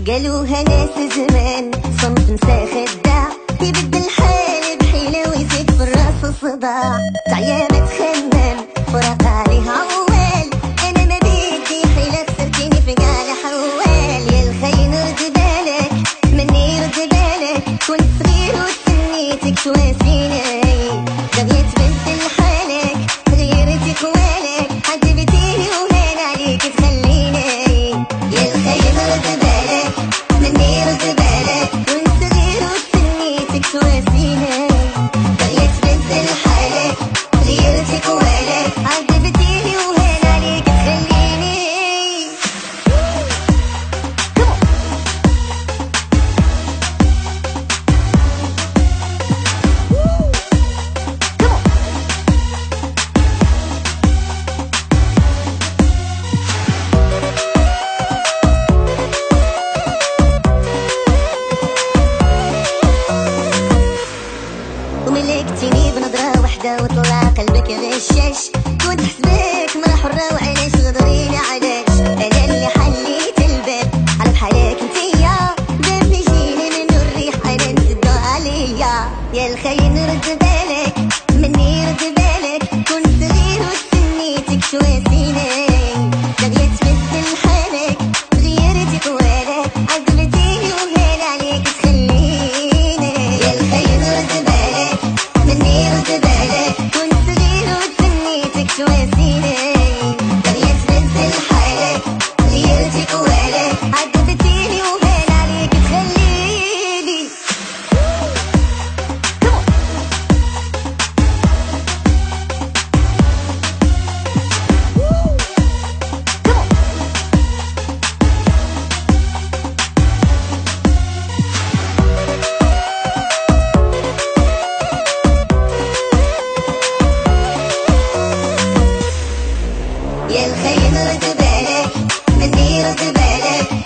قالوها ناس زمان صمت مسا خداع يبدل حالي بحيلة ويزيد في الراس الصداع تعيا ما تخمم فراق عليه عوال انا ما بدي حيلة خسرتيني في قاع الحوال يا الخاين رد بالك مني رد بالك كنت صغير وتسنيتك تواسيني غيرت بدل حالك غيرتي قوالك عذبتيني وهان عليك تخليني يا الخاين رد بالك مني رد بالك كنت صغير وتسنيتك تواسيني غيرت بدل حالك غيرتي قوالك عذبتيني وهان عليك تخليني وملكتيني بنظرة وحدة وطلع قلبك غشاش كنت حسبك مرة حرة وعلاش غدريني علاش أنا اللي حليت الباب على بحالك انتيا باب يجيني منو الريح أنا نسدو عليا يا الخاين رد بالك مني رد بالك كنت صغير وتسنيتك تواسيني غيرت مثل حالك غيرتي قوالك عذبتيني وهان عليك تخليني يا الخاين رد بالك مني رد بالك كنت صغير وتسنيتك تواسيني غيرت مثل حالك غيرتي قوالك عذبتيني وهان عليك تخليني يا الخاين رد بالك مني رد بالك